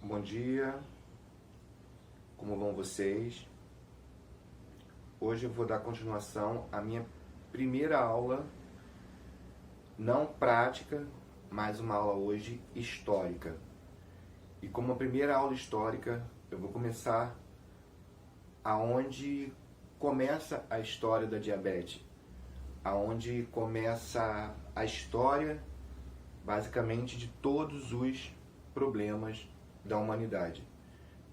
Bom dia, como vão vocês? Hoje eu vou dar continuação à minha primeira aula, não prática, mas uma aula hoje histórica. E como a primeira aula histórica, eu vou começar aonde começa a história da diabetes, aonde começa a história, basicamente, de todos os problemas da humanidade.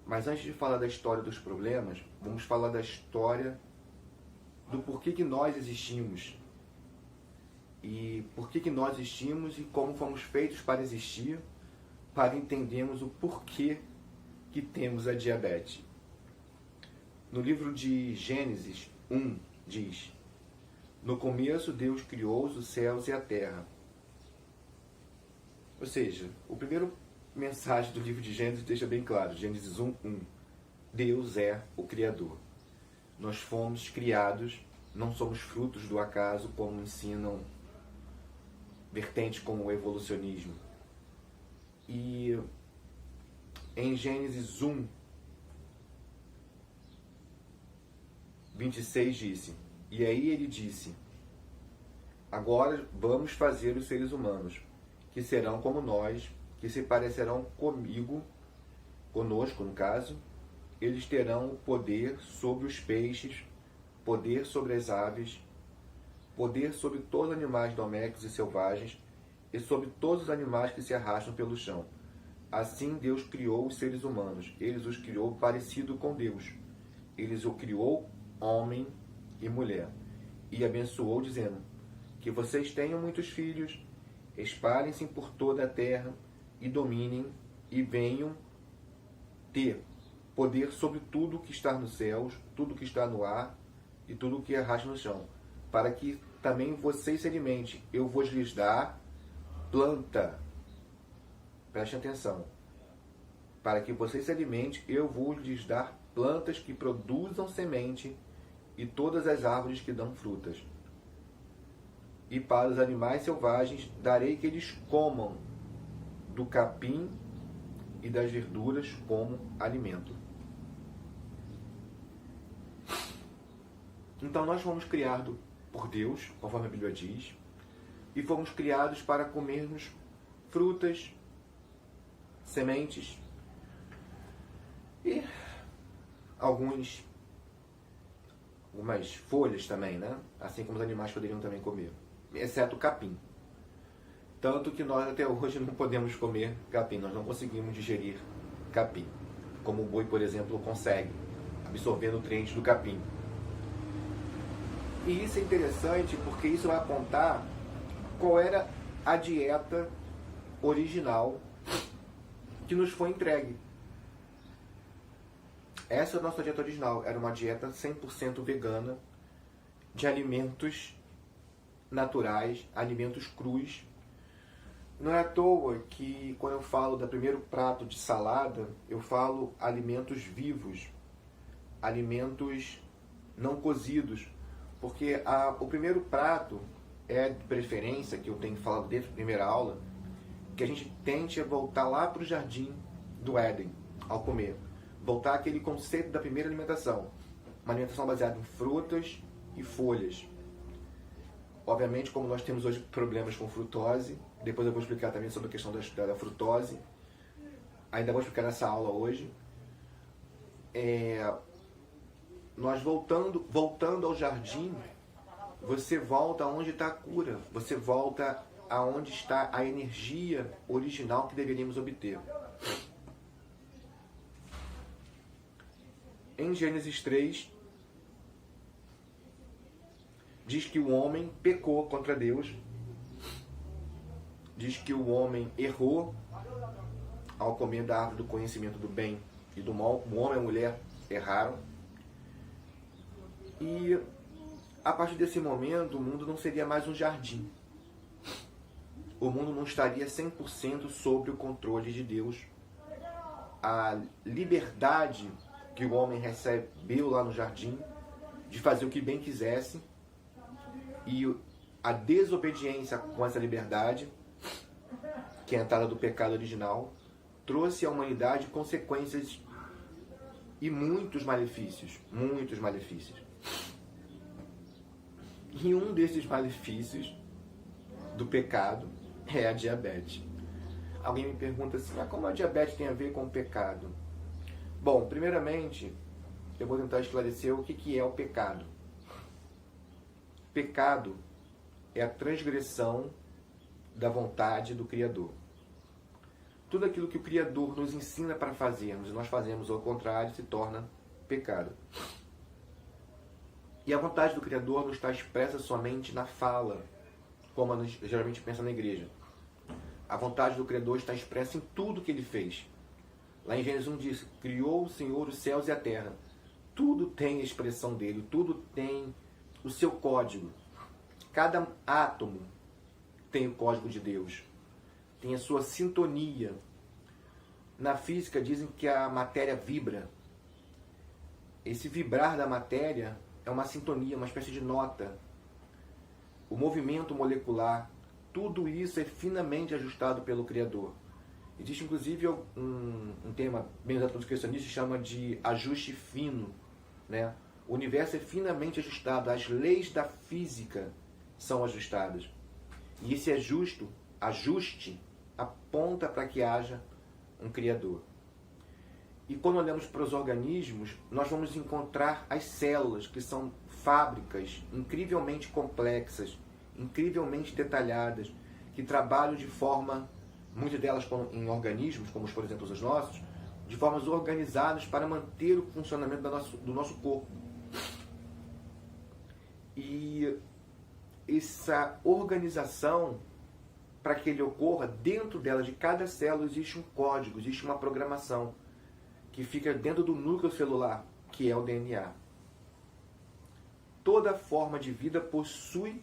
Mas antes de falar da história dos problemas, vamos falar da história do porquê que nós existimos. E por que nós existimos e como fomos feitos para existir, para entendermos o porquê que temos a diabetes. No livro de Gênesis 1 diz: no começo Deus criou os céus e a terra. Ou seja, o primeiro mensagem do livro de Gênesis deixa bem claro, Gênesis 1:1. Deus é o Criador. Nós fomos criados, não somos frutos do acaso, como ensinam vertentes como o evolucionismo. E em Gênesis 1:26 disse: e aí ele disse: agora vamos fazer os seres humanos, que serão como nós, que se parecerão conosco no caso. Eles terão poder sobre os peixes, poder sobre as aves, poder sobre todos os animais domésticos e selvagens, e sobre todos os animais que se arrastam pelo chão. Assim Deus criou os seres humanos. Ele os criou parecido com Deus. Ele o criou homem e mulher. E abençoou, dizendo: que vocês tenham muitos filhos, espalhem-se por toda a terra, e dominem, e venham ter poder sobre tudo que está nos céus, tudo que está no ar, e tudo que arrasta no chão, para que também vocês se alimentem. Eu vos lhes dar planta. Preste atenção. Para que vocês se alimentem, eu vou lhes dar plantas que produzam semente, e todas as árvores que dão frutas. E para os animais selvagens darei que eles comam do capim e das verduras como alimento. Então nós fomos criados por Deus, conforme a Bíblia diz, e fomos criados para comermos frutas, sementes e algumas folhas também, né? Assim como os animais poderiam também comer, exceto o capim. Tanto que nós até hoje não podemos comer capim, nós não conseguimos digerir capim, como o boi, por exemplo, consegue, absorver nutrientes do capim. E isso é interessante porque isso vai apontar qual era a dieta original que nos foi entregue. Essa é a nossa dieta original, era uma dieta 100% vegana, de alimentos naturais, alimentos crus. Não é à toa que quando eu falo do primeiro prato de salada, eu falo alimentos vivos, alimentos não cozidos, porque o primeiro prato é de preferência, que eu tenho falado desde a primeira aula, que a gente tente voltar lá para o jardim do Éden ao comer. Voltar àquele conceito da primeira alimentação. Uma alimentação baseada em frutas e folhas. Obviamente, como nós temos hoje problemas com frutose, depois eu vou explicar também sobre a questão da frutose. Ainda vou explicar nessa aula hoje. Nós voltando ao jardim, você volta aonde está a cura. Você volta aonde está a energia original que deveríamos obter. Em Gênesis 3, diz que o homem pecou contra Deus, diz que o homem errou ao comer da árvore do conhecimento do bem e do mal. O homem e a mulher erraram. E a partir desse momento, o mundo não seria mais um jardim. O mundo não estaria 100% sob o controle de Deus. A liberdade que o homem recebeu lá no jardim, de fazer o que bem quisesse, e a desobediência com essa liberdade, que é a entrada do pecado original, trouxe à humanidade consequências e muitos malefícios. Muitos malefícios. E um desses malefícios do pecado é a diabetes. Alguém me pergunta assim, mas como a diabetes tem a ver com o pecado? Bom, primeiramente, eu vou tentar esclarecer o que é o pecado. Pecado é a transgressão da vontade do Criador. Tudo aquilo que o Criador nos ensina para fazermos e nós fazemos ao contrário se torna pecado. E a vontade do Criador não está expressa somente na fala, como a gente geralmente pensa na igreja. A vontade do Criador está expressa em tudo que Ele fez. Lá em Gênesis 1 diz, criou o Senhor os céus e a terra. Tudo tem a expressão dele, tudo tem o seu código. Cada átomo tem o código de Deus. Tem a sua sintonia. Na física dizem que a matéria vibra. Esse vibrar da matéria é uma sintonia, uma espécie de nota. O movimento molecular, tudo isso é finamente ajustado pelo Criador. Existe inclusive um tema bem usado pelos cristianistas que chama de ajuste fino, né? O universo é finamente ajustado, as leis da física são ajustadas. E esse ajuste aponta para que haja um Criador. E quando olhamos para os organismos, nós vamos encontrar as células, que são fábricas incrivelmente complexas, incrivelmente detalhadas, que trabalham de forma, muitas delas em organismos, como por exemplo os nossos, de formas organizadas para manter o funcionamento do nosso corpo. E essa organização, para que ele ocorra, dentro dela, de cada célula, existe um código, existe uma programação, que fica dentro do núcleo celular, que é o DNA. Toda forma de vida possui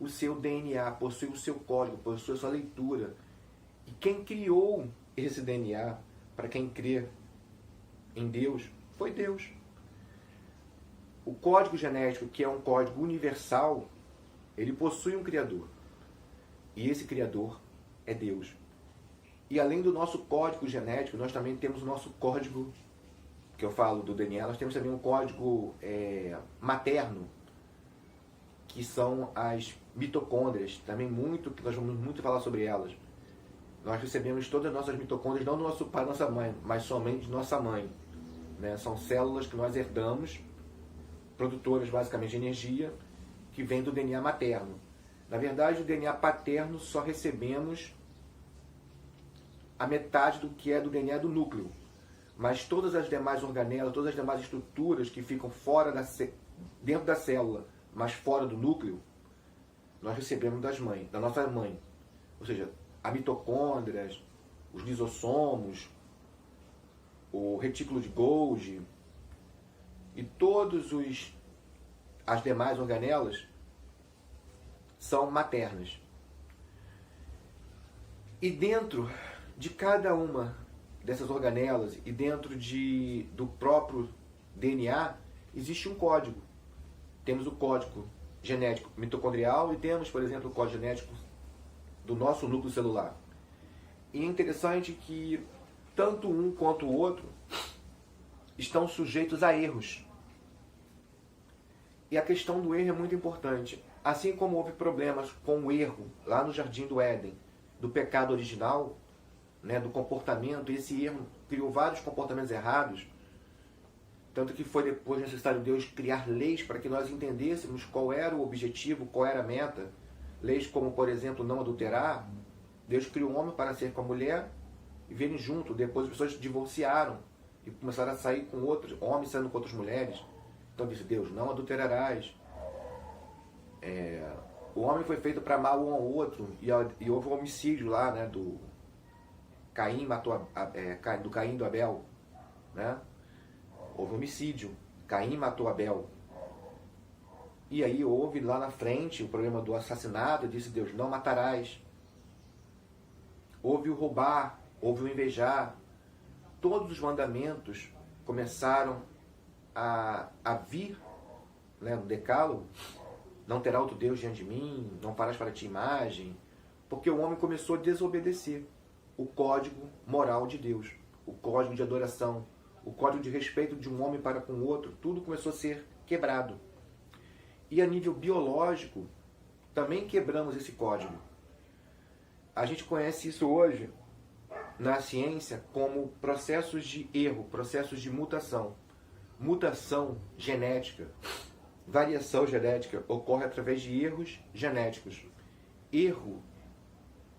o seu DNA, possui o seu código, possui a sua leitura. E quem criou esse DNA, para quem crê em Deus, foi Deus. O código genético, que é um código universal, ele possui um Criador. E esse Criador é Deus. E além do nosso código genético, nós também temos o nosso código, que eu falo do DNA, nós temos também um código materno, que são as mitocôndrias, também que nós vamos muito falar sobre elas. Nós recebemos todas as nossas mitocôndrias, não do nosso pai e nossa mãe, mas somente de nossa mãe. Né? São células que nós herdamos, produtoras basicamente de energia, que vem do DNA materno. Na verdade, o DNA paterno só recebemos a metade do que é do DNA do núcleo. Mas todas as demais organelas, todas as demais estruturas que ficam dentro da célula, mas fora do núcleo, nós recebemos da nossa mãe. Ou seja, as mitocôndrias, os lisossomos, o retículo de Golgi e as demais organelas são maternas. E dentro de cada uma dessas organelas e dentro do próprio DNA existe um código. Temos o código genético mitocondrial e temos, por exemplo, o código genético do nosso núcleo celular. E é interessante que tanto um quanto o outro estão sujeitos a erros. E a questão do erro é muito importante. Assim como houve problemas com o erro lá no Jardim do Éden, do pecado original, né, do comportamento, e esse erro criou vários comportamentos errados, tanto que foi depois necessário Deus criar leis para que nós entendêssemos qual era o objetivo, qual era a meta. Leis como, por exemplo, não adulterar. Deus criou um homem para ser com a mulher e virem junto. Depois as pessoas se divorciaram e começaram a sair com outros homens, saindo com outras mulheres. Então disse Deus, não adulterarás. O homem foi feito para amar um ao outro, e houve um homicídio lá, né, do Caim do Caim do Abel, né? Houve um homicídio, Caim matou Abel. E aí houve lá na frente o problema do assassinato, disse Deus, não matarás. Houve o roubar, houve o invejar. Todos os mandamentos começaram a vir, né, no decálogo. Não terá outro Deus diante de mim, não farás para ti imagem, porque o homem começou a desobedecer. o código moral de Deus, o código de adoração, o código de respeito de um homem para com o outro, tudo começou a ser quebrado. E a nível biológico, também quebramos esse código. A gente conhece isso hoje na ciência como processos de erro, processos de mutação. Mutação genética, variação genética ocorre através de erros genéticos. Erro,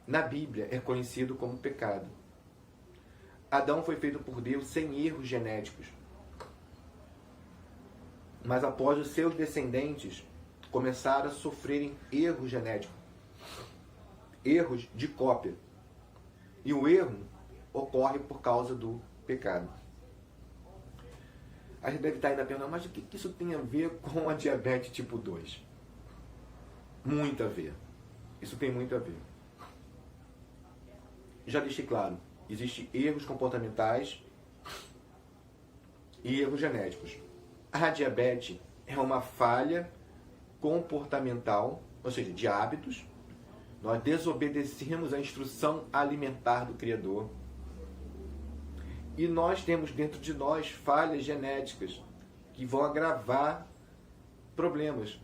na Bíblia, é conhecido como pecado. Adão foi feito por Deus sem erros genéticos. Mas após os seus descendentes começaram a sofrerem erros genéticos, erros de cópia. E o erro ocorre por causa do pecado. A gente deve estar ainda pensando, mas o que isso tem a ver com a diabetes tipo 2? Muito a ver. Isso tem muito a ver. Já deixei claro, existem erros comportamentais e erros genéticos. A diabetes é uma falha comportamental, ou seja, de hábitos. Nós desobedecemos a instrução alimentar do Criador. E nós temos dentro de nós falhas genéticas que vão agravar problemas.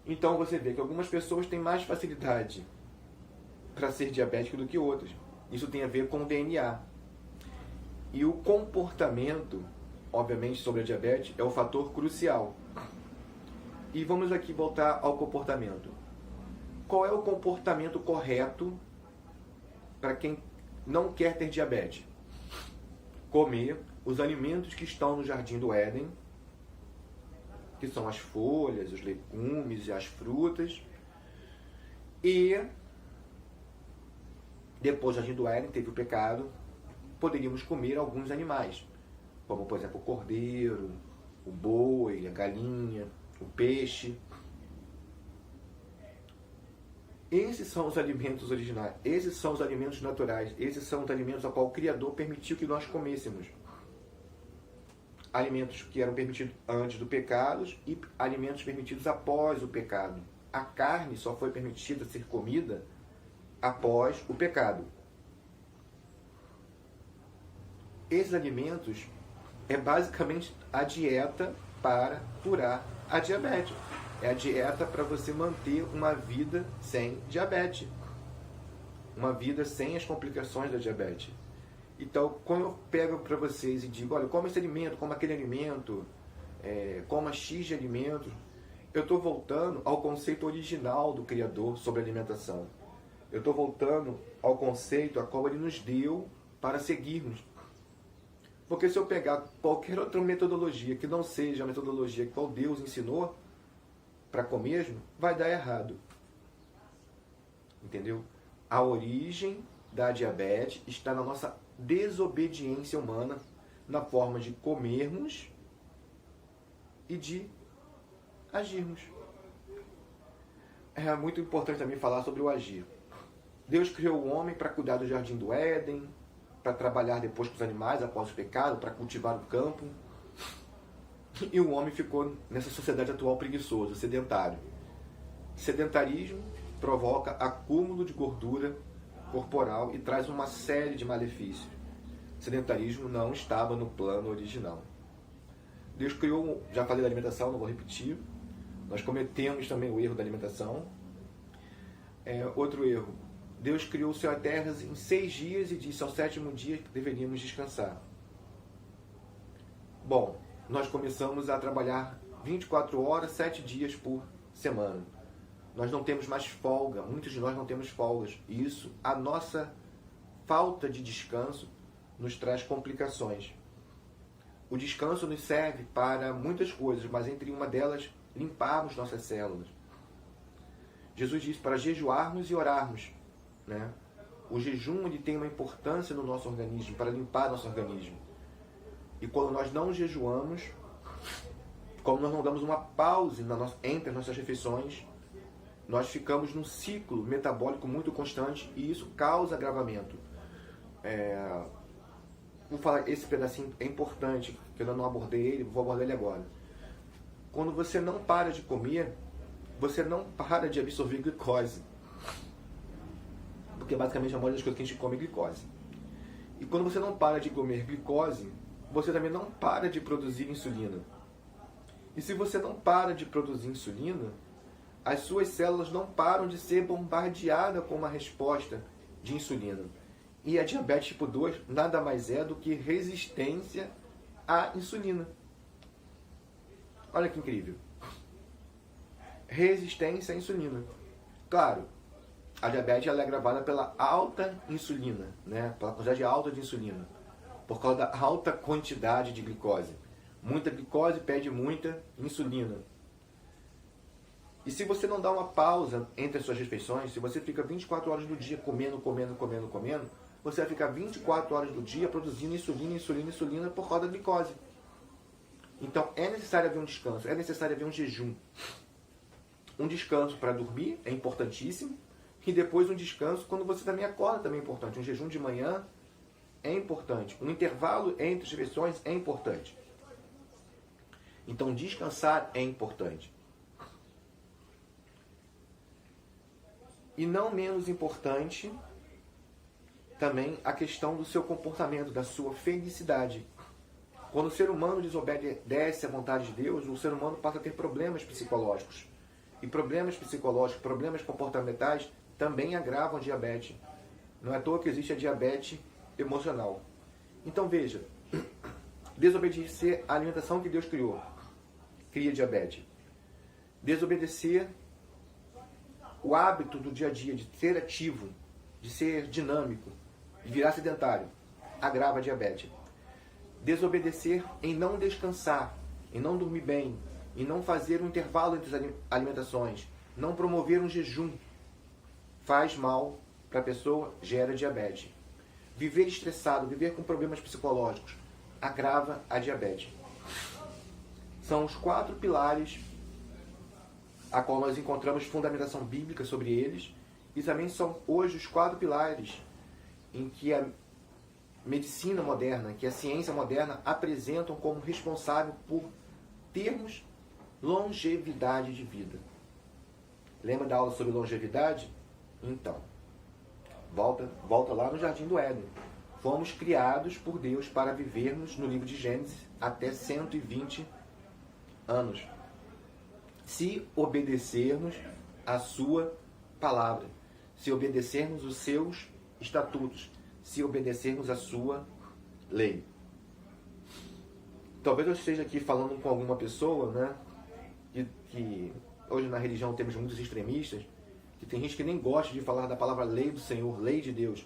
Então você vê que algumas pessoas têm mais facilidade para ser diabético do que outras. Isso tem a ver com o DNA. E o comportamento, obviamente, sobre a diabetes é o fator crucial. E vamos aqui voltar ao comportamento. Qual é o comportamento correto para quem não quer ter diabetes? Comer os alimentos que estão no Jardim do Éden, que são as folhas, os legumes e as frutas. E depois do Jardim do Éden teve o pecado, poderíamos comer alguns animais, como por exemplo o cordeiro, o boi, a galinha, o peixe. Esses são os alimentos originais, esses são os alimentos naturais, esses são os alimentos a qual o Criador permitiu que nós comêssemos. Alimentos que eram permitidos antes do pecado e alimentos permitidos após o pecado. A carne só foi permitida ser comida após o pecado. Esses alimentos é basicamente a dieta para curar a diabetes. É a dieta para você manter uma vida sem diabetes. Uma vida sem as complicações da diabetes. Então, quando eu pego para vocês e digo, olha, come esse alimento, come aquele alimento, coma X de alimentos, eu estou voltando ao conceito original do Criador sobre alimentação. Eu estou voltando ao conceito a qual Ele nos deu para seguirmos. Porque se eu pegar qualquer outra metodologia que não seja a metodologia que qual Deus ensinou para comer, vai dar errado. Entendeu? A origem da diabetes está na nossa desobediência humana, na forma de comermos e de agirmos. É muito importante também falar sobre o agir. Deus criou o homem para cuidar do jardim do Éden, para trabalhar depois com os animais após o pecado, para cultivar o campo. E o homem ficou nessa sociedade atual preguiçoso, sedentário. Sedentarismo provoca acúmulo de gordura corporal e traz uma série de malefícios. Sedentarismo não estava no plano original. Deus criou, já falei da alimentação, não vou repetir. Nós cometemos também o erro da alimentação. Outro erro. Deus criou o céu e a terra em 6 dias e disse ao 7º dia que deveríamos descansar. Bom, nós começamos a trabalhar 24 horas, 7 dias por semana. Nós não temos mais folga, muitos de nós não temos folgas. E isso, a nossa falta de descanso, nos traz complicações. O descanso nos serve para muitas coisas, mas entre uma delas, limparmos nossas células. Jesus disse para jejuarmos e orarmos. Né? O jejum ele tem uma importância no nosso organismo, para limpar nosso organismo. E quando nós não jejuamos, quando nós não damos uma pausa entre as nossas refeições, nós ficamos num ciclo metabólico muito constante e isso causa agravamento. Vou falar, esse pedacinho é importante, que eu não abordei ele, vou abordar ele agora. Quando você não para de comer, você não para de absorver glicose. porque basicamente a maioria das coisas que a gente come é glicose. E quando você não para de comer glicose, você também não para de produzir insulina. E se você não para de produzir insulina, as suas células não param de ser bombardeadas com uma resposta de insulina. E a diabetes tipo 2 nada mais é do que resistência à insulina. Olha que incrível. Resistência à insulina. Claro, a diabetes ela é agravada pela alta insulina, né? Pela quantidade alta de insulina, por causa da alta quantidade de glicose. Muita glicose pede muita insulina. E se você não dá uma pausa entre as suas refeições, se você fica 24 horas do dia comendo, você vai ficar 24 horas do dia produzindo insulina por causa da glicose. Então é necessário haver um descanso, é necessário haver um jejum. Um descanso para dormir é importantíssimo, e depois um descanso quando você também acorda também é importante. Um jejum de manhã é importante. Um intervalo entre as refeições é importante. Então descansar é importante. E não menos importante também a questão do seu comportamento, da sua felicidade. Quando o ser humano desobedece à vontade de Deus, o ser humano passa a ter problemas psicológicos. E problemas psicológicos, problemas comportamentais também agravam a diabetes. Não é à toa que existe a diabetes emocional. Então veja, desobedecer à alimentação que Deus criou, cria diabetes. Desobedecer o hábito do dia a dia de ser ativo, de ser dinâmico, de virar sedentário, agrava a diabetes. Desobedecer em não descansar, em não dormir bem, em não fazer um intervalo entre as alimentações, não promover um jejum, faz mal para a pessoa, gera diabetes. Viver estressado, viver com problemas psicológicos, agrava a diabetes. São os 4 pilares a qual nós encontramos fundamentação bíblica sobre eles, e também são hoje os 4 pilares em que a medicina moderna, que a ciência moderna apresentam como responsável por termos longevidade de vida. Lembra da aula sobre longevidade? Então, volta lá no Jardim do Éden. Fomos criados por Deus para vivermos, no livro de Gênesis, até 120 anos. Se obedecermos a sua palavra, se obedecermos os seus estatutos, se obedecermos a sua lei. Talvez eu esteja aqui falando com alguma pessoa, né, que hoje na religião temos muitos extremistas, que tem gente que nem gosta de falar da palavra lei do Senhor, lei de Deus.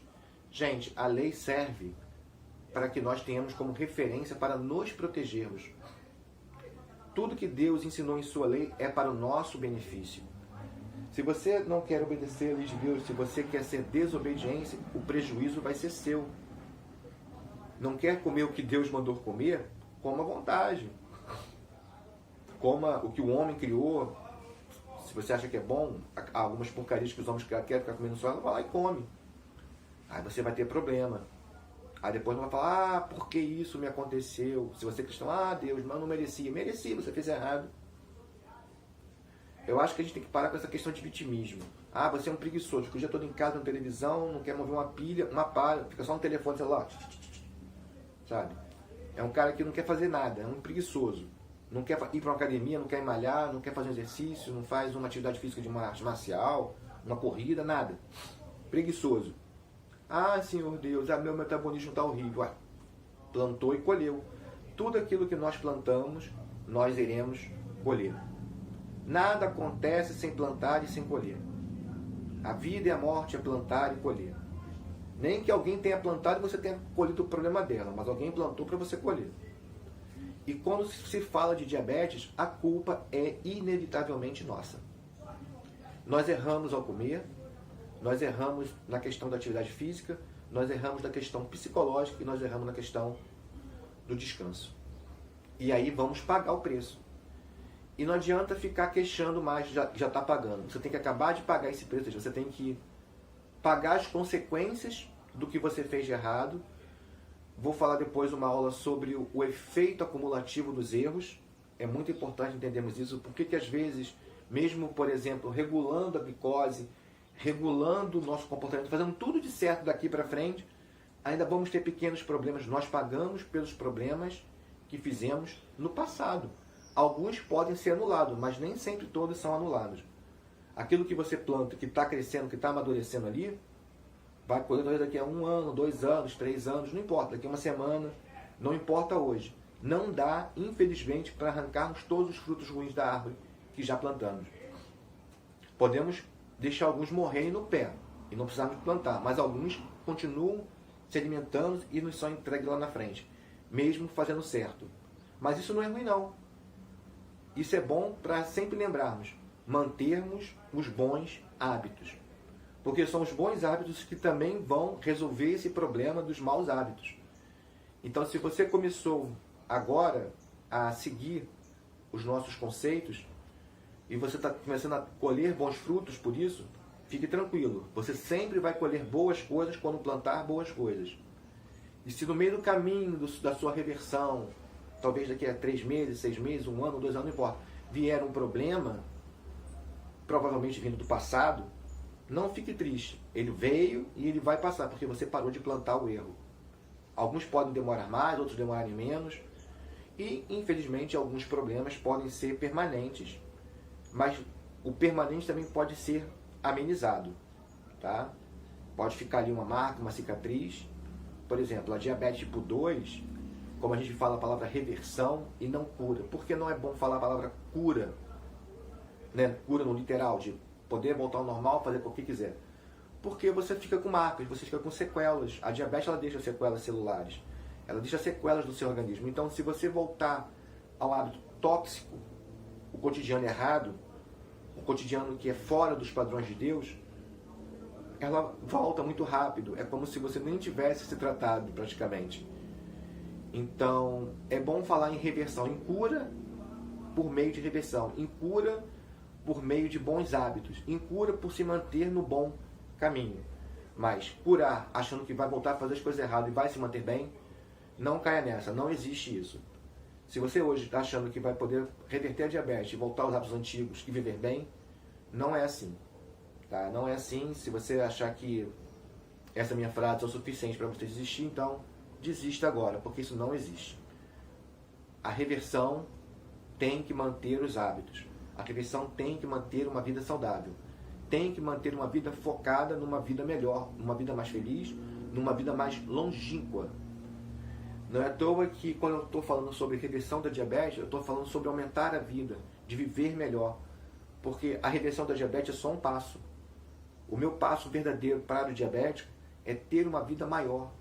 Gente, a lei serve para que nós tenhamos como referência para nos protegermos. Tudo que Deus ensinou em sua lei é para o nosso benefício. Se você não quer obedecer a lei de Deus, se você quer ser desobediente, o prejuízo vai ser seu. Não quer comer o que Deus mandou comer? Coma à vontade. Coma o que o homem criou. Se você acha que é bom, algumas porcarias que os homens querem ficar comendo só, vai lá e come. Aí você vai ter problema. Aí depois não vai falar, por que isso me aconteceu? Se você é cristão, Deus, mas não merecia. Mereci, você fez errado. Eu acho que a gente tem que parar com essa questão de vitimismo. Você é um preguiçoso, fica o dia todo em casa, na televisão, não quer mover uma pilha, uma pá, fica só no telefone, celular. Sabe? É um cara que não quer fazer nada, é um preguiçoso. Não quer ir para uma academia, não quer malhar, não quer fazer um exercício, não faz uma atividade física de uma arte marcial, uma corrida, nada. Preguiçoso. Senhor Deus, meu metabolismo está horrível. Plantou e colheu. Tudo aquilo que nós plantamos, nós iremos colher. Nada acontece sem plantar e sem colher. A vida e a morte é plantar e colher. Nem que alguém tenha plantado e você tenha colhido o problema dela, mas alguém plantou para você colher. E quando se fala de diabetes, a culpa é inevitavelmente nossa. Nós erramos ao comer, nós erramos na questão da atividade física, nós erramos na questão psicológica e nós erramos na questão do descanso. E aí vamos pagar o preço. E não adianta ficar queixando mais, já está pagando. Você tem que acabar de pagar esse preço, você tem que pagar as consequências do que você fez de errado. Vou falar depois uma aula sobre o efeito acumulativo dos erros. É muito importante entendermos isso, porque que às vezes, mesmo, por exemplo, regulando a glicose, regulando o nosso comportamento, fazendo tudo de certo daqui para frente, ainda vamos ter pequenos problemas. Nós pagamos pelos problemas que fizemos no passado. Alguns podem ser anulados, mas nem sempre todos são anulados. Aquilo que você planta, que está crescendo, que está amadurecendo ali, vai colher talvez daqui a 1 ano, 2 anos, 3 anos, não importa, daqui a uma semana, não importa hoje. Não dá, infelizmente, para arrancarmos todos os frutos ruins da árvore que já plantamos. Podemos deixar alguns morrerem no pé e não precisarmos plantar, mas alguns continuam se alimentando e nos são entregues lá na frente, mesmo fazendo certo. Mas isso não é ruim, não. Isso é bom para sempre lembrarmos, mantermos os bons hábitos. Porque são os bons hábitos que também vão resolver esse problema dos maus hábitos. Então, se você começou agora a seguir os nossos conceitos e você está começando a colher bons frutos por isso, fique tranquilo. Você sempre vai colher boas coisas quando plantar boas coisas. E se no meio do caminho da sua reversão, talvez daqui a 3 meses, 6 meses, 1 ano, 2 anos, não importa, vier um problema, provavelmente vindo do passado, não fique triste. Ele veio e ele vai passar, porque você parou de plantar o erro. Alguns podem demorar mais, outros demorarem menos. E, infelizmente, alguns problemas podem ser permanentes. Mas o permanente também pode ser amenizado. Tá? Pode ficar ali uma marca, uma cicatriz. Por exemplo, a diabetes tipo 2, como a gente fala a palavra reversão e não cura. Por que não é bom falar a palavra cura? Né? Cura no literal, de poder voltar ao normal, fazer o que quiser. Porque você fica com marcas, você fica com sequelas. A diabetes, ela deixa sequelas celulares. Ela deixa sequelas do seu organismo. Então, se você voltar ao hábito tóxico, o cotidiano errado, o cotidiano que é fora dos padrões de Deus, ela volta muito rápido. É como se você nem tivesse se tratado, praticamente. Então, é bom falar em reversão, em cura por meio de reversão, em cura por meio de bons hábitos, em cura por se manter no bom caminho. Mas curar achando que vai voltar a fazer as coisas erradas e vai se manter bem, não caia nessa, não existe isso. Se você hoje está achando que vai poder reverter a diabetes e voltar aos hábitos antigos e viver bem, não é assim. Tá? Não é assim. Se você achar que essa minha frase é o suficiente para você desistir, então desista agora, porque isso não existe. A reversão tem que manter os hábitos. A reversão tem que manter uma vida saudável. Tem que manter uma vida focada numa vida melhor, numa vida mais feliz, numa vida mais longínqua. Não é à toa que quando eu estou falando sobre reversão da diabetes, eu estou falando sobre aumentar a vida, de viver melhor. Porque a reversão da diabetes é só um passo. O meu passo verdadeiro para o diabético é ter uma vida maior,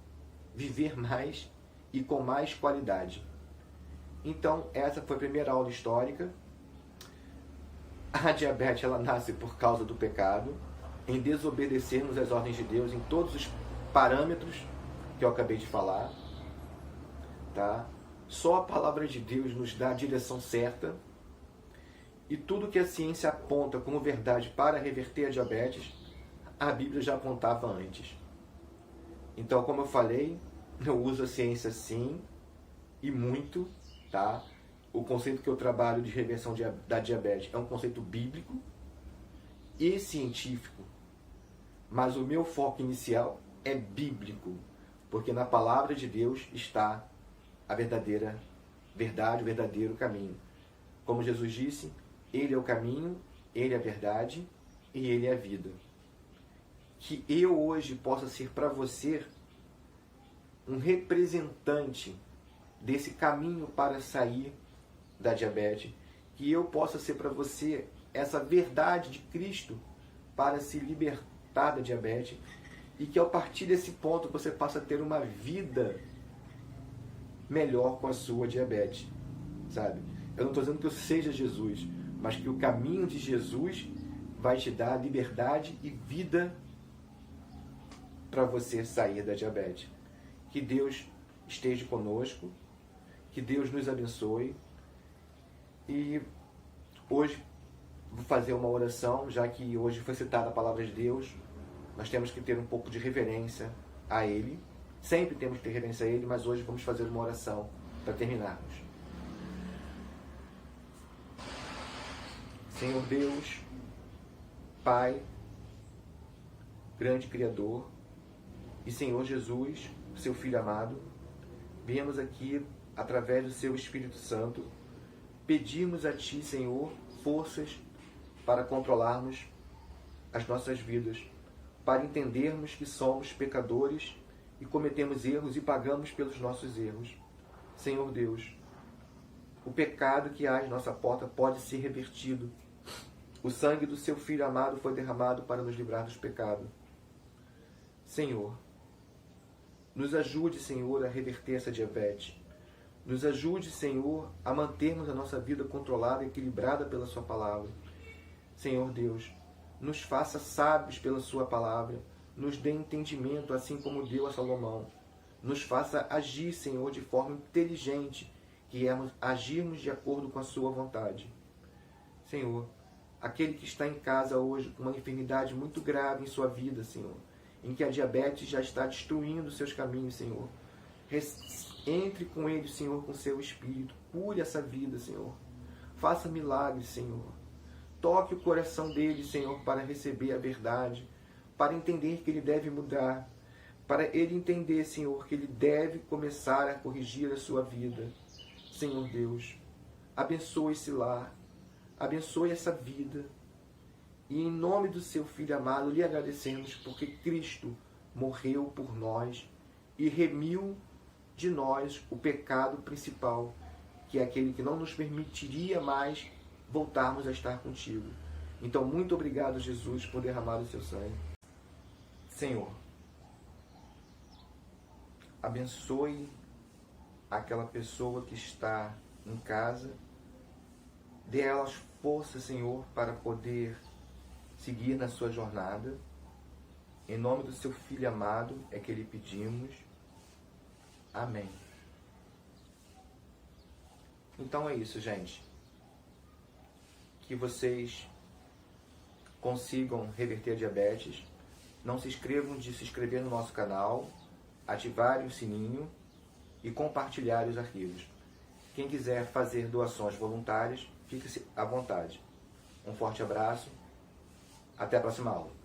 viver mais e com mais qualidade. Então, essa foi a primeira aula histórica. A diabetes, ela nasce por causa do pecado, em desobedecermos às ordens de Deus em todos os parâmetros que eu acabei de falar. Tá? Só a palavra de Deus nos dá a direção certa, e tudo que a ciência aponta como verdade para reverter a diabetes, a Bíblia já apontava antes. Então, como eu falei, eu uso a ciência sim, e muito, tá? O conceito que eu trabalho de reversão da diabetes é um conceito bíblico e científico, mas o meu foco inicial é bíblico, porque na palavra de Deus está a verdadeira verdade, o verdadeiro caminho. Como Jesus disse, Ele é o caminho, Ele é a verdade e Ele é a vida. Que eu hoje possa ser para você um representante desse caminho para sair da diabetes, que eu possa ser para você essa verdade de Cristo para se libertar da diabetes, e que ao partir desse ponto você possa ter uma vida melhor com a sua diabetes, sabe? Eu não estou dizendo que eu seja Jesus, mas que o caminho de Jesus vai te dar liberdade e vida para você sair da diabetes. Que Deus esteja conosco, que Deus nos abençoe. E hoje vou fazer uma oração, já que hoje foi citada a palavra de Deus. Nós temos que ter um pouco de reverência a Ele. Sempre temos que ter reverência a Ele, mas hoje vamos fazer uma oração para terminarmos. Senhor Deus, Pai, grande Criador, e Senhor Jesus, seu Filho amado, viemos aqui, através do seu Espírito Santo, pedimos a Ti, Senhor, forças para controlarmos as nossas vidas, para entendermos que somos pecadores e cometemos erros e pagamos pelos nossos erros. Senhor Deus, o pecado que há em nossa porta pode ser revertido. O sangue do seu Filho amado foi derramado para nos livrar dos pecados. Senhor, nos ajude, Senhor, a reverter essa diabetes. Nos ajude, Senhor, a mantermos a nossa vida controlada e equilibrada pela sua palavra. Senhor Deus, nos faça sábios pela sua palavra. Nos dê entendimento, assim como deu a Salomão. Nos faça agir, Senhor, de forma inteligente, que agirmos de acordo com a sua vontade. Senhor, aquele que está em casa hoje com uma enfermidade muito grave em sua vida, Senhor, em que a diabetes já está destruindo seus caminhos, Senhor, entre com ele, Senhor, com seu Espírito. Cure essa vida, Senhor. Faça milagres, Senhor. Toque o coração dele, Senhor, para receber a verdade, para entender que ele deve mudar, para ele entender, Senhor, que ele deve começar a corrigir a sua vida. Senhor Deus, abençoe esse lar, abençoe essa vida. E em nome do seu Filho amado, lhe agradecemos porque Cristo morreu por nós e remiu de nós o pecado principal, que é aquele que não nos permitiria mais voltarmos a estar contigo. Então, muito obrigado, Jesus, por derramar o seu sangue. Senhor, abençoe aquela pessoa que está em casa, dê a elas força, Senhor, para poder seguir na sua jornada. Em nome do seu Filho amado é que lhe pedimos. Amém. Então é isso, gente. Que vocês consigam reverter a diabetes. Não se esqueçam de se inscrever no nosso canal, ativarem o sininho e compartilhar os arquivos. Quem quiser fazer doações voluntárias, fique à vontade. Um forte abraço. Até a próxima aula.